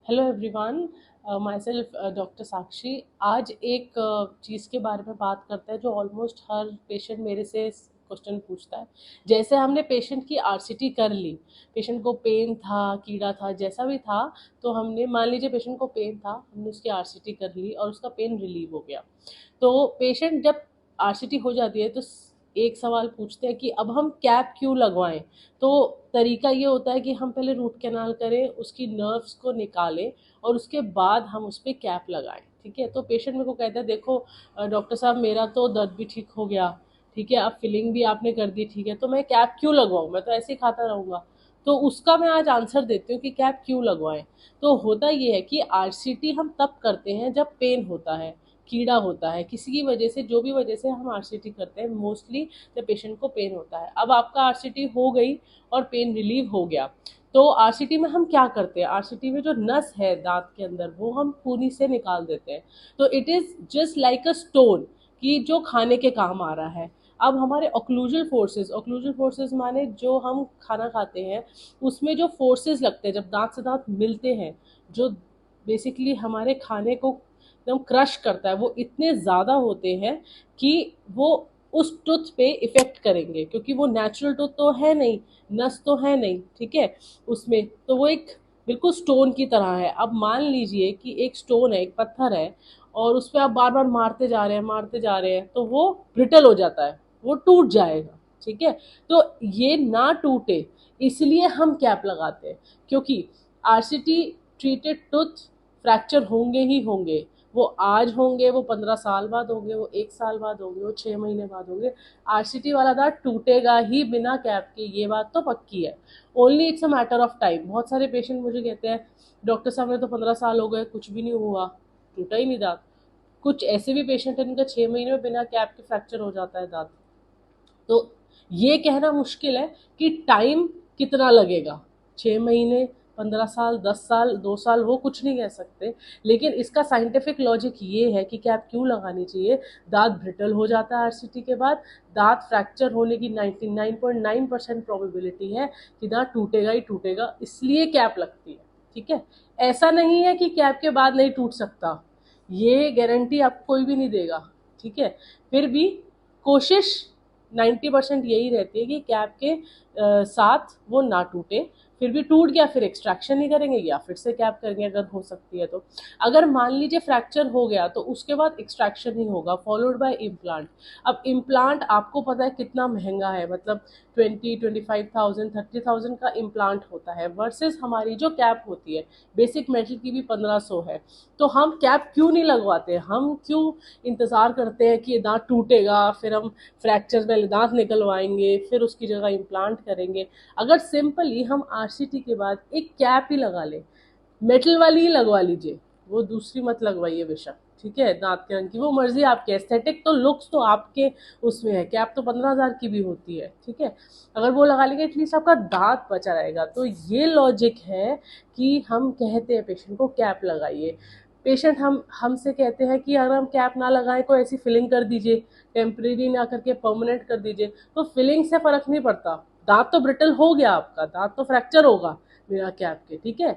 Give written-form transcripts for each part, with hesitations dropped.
Hello everyone, myself doctor Sakshi. आज एक चीज़ के बारे में बात करते हैं जो ऑलमोस्ट हर पेशेंट मेरे से क्वेश्चन पूछता है। जैसे हमने पेशेंट की आरसीटी कर ली, पेशेंट को पेन था, कीड़ा था, जैसा भी था, तो हमने मान लीजिए पेशेंट को पेन था, हमने उसकी आरसीटी कर ली और उसका पेन रिलीव हो गया। तो पेशेंट जब आरसीटी हो जाती है तो एक सवाल पूछते हैं कि अब हम कैप क्यों लगवाएं। तो तरीका ये होता है कि हम पहले रूट कैनाल करें, उसकी नर्व्स को निकालें और उसके बाद हम उस पर कैप लगाएं। ठीक है, तो पेशेंट मेरे को कहता है देखो डॉक्टर साहब, मेरा तो दर्द भी ठीक हो गया, ठीक है, अब फिलिंग भी आपने कर दी, ठीक है, तो मैं कैप क्यों लगवाऊं, मैं तो ऐसे ही खाता रहूंगा। तो उसका मैं आज आंसर देती हूँ कि कैप क्यों लगवाएं। तो होता ये है कि आरसीटी हम तब करते हैं जब पेन होता है, कीड़ा होता है, किसी की वजह से, जो भी वजह से हम आरसीटी करते हैं, मोस्टली जब पेशेंट को पेन होता है। अब आपका आरसीटी हो गई और पेन रिलीव हो गया, तो आरसीटी में हम क्या करते हैं, आरसीटी में जो नस है दांत के अंदर वो हम पूनी से निकाल देते हैं। तो it is just like a stone कि जो खाने के काम आ रहा है। अब हमारे ऑक्लूजल फोर्सेस माने जो हम खाना खाते हैं उसमें जो फोर्सेस लगते हैं जब दांत से दांत मिलते हैं, जो बेसिकली हमारे खाने को एकदम क्रश करता है, वो इतने ज़्यादा होते हैं कि वो उस टूथ पे इफेक्ट करेंगे, क्योंकि वो नेचुरल टूथ तो है नहीं, नस तो है नहीं, ठीक है, उसमें तो वो एक बिल्कुल स्टोन की तरह है। अब मान लीजिए कि एक स्टोन है, एक पत्थर है, और उस पर आप बार बार मारते जा रहे हैं, मारते जा रहे हैं, तो वो ब्रिटल हो जाता है, वो टूट जाएगा। ठीक है, तो ये ना टूटे इसलिए हम कैप लगाते हैं, क्योंकि आरसीटी ट्रीटेड टूथ फ्रैक्चर होंगे ही होंगे। वो आज होंगे, वो 15 साल बाद होंगे, वो 1 साल बाद होंगे, वो 6 महीने बाद होंगे। आरसीटी वाला दांत टूटेगा ही बिना कैप के, ये बात तो पक्की है। Only it's a matter of time. बहुत सारे पेशेंट मुझे कहते हैं डॉक्टर साहब ने तो 15 साल हो गए, कुछ भी नहीं हुआ, टूटा ही नहीं दांत। कुछ ऐसे भी पेशेंट हैं जिनका 6 महीने में बिना कैप के फ्रैक्चर हो जाता है दांत। तो ये कहना मुश्किल है कि टाइम कितना लगेगा, 6 महीने, 15 साल, 10 साल, 2 साल, वो कुछ नहीं कह सकते। लेकिन इसका साइंटिफिक लॉजिक ये है कि कैप क्यों लगानी चाहिए। दांत ब्रिटल हो जाता है आरसीटी के बाद, दांत फ्रैक्चर होने की 99.9% प्रोबेबिलिटी है कि दांत टूटेगा ही टूटेगा, इसलिए कैप लगती है। ठीक है, ऐसा नहीं है कि कैप के बाद नहीं टूट सकता, ये गारंटी आपको कोई भी नहीं देगा। ठीक है, फिर भी कोशिश 90% यही रहती है कि कैप के साथ वो ना टूटे। फिर भी टूट गया, फिर एक्सट्रैक्शन ही करेंगे या फिर से कैप करेंगे अगर हो सकती है तो। अगर मान लीजिए फ्रैक्चर हो गया तो उसके बाद एक्सट्रैक्शन ही होगा, फॉलोड बाय इम्प्लांट। अब इम्प्लांट आपको पता है कितना महंगा है, मतलब 20-25,000 30,000 का इम्प्लांट होता है, वर्सेस हमारी जो कैप होती है बेसिक मेटल की भी 1500 है। तो हम कैप क्यों नहीं लगवाते, हम क्यों इंतज़ार करते हैं कि ये दांत टूटेगा फिर हम फ्रैक्चर पहले दांत निकलवाएंगे फिर उसकी जगह इम्प्लांट करेंगे। अगर सिंपली हम आरसीटी के बाद एक कैप ही लगा ले, मेटल वाली ही लगवा लीजिए, वो दूसरी मत लगवाइए बेशक, ठीक है, दांत के रंग की वो मर्जी आपकी, एस्थेटिक तो लुक्स तो आपके उसमें है, कैप तो 15,000 की भी होती है। ठीक है, अगर वो लगा लेंगे एटलीस्ट आपका दांत बचा रहेगा। तो ये लॉजिक है कि हम कहते हैं पेशेंट को कैप लगाइए। पेशेंट हमसे कहते हैं कि अगर हम कैप ना लगाएं कोई ऐसी फिलिंग कर दीजिए, टेम्परेरी ना करके परमानेंट कर दीजिए। तो फिलिंग से फर्क नहीं पड़ता, दांत तो ब्रिटल हो गया आपका, दांत तो फ्रैक्चर होगा बिना कैप के। ठीक है,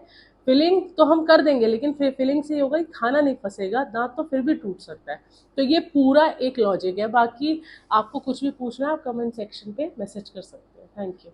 फिलिंग तो हम कर देंगे लेकिन फिर फिलिंग से ये होगा कि खाना नहीं फंसेगा, दांत तो फिर भी टूट सकता है। तो ये पूरा एक लॉजिक है। बाकी आपको कुछ भी पूछना है आप कमेंट सेक्शन पे मैसेज कर सकते हैं। Thank you.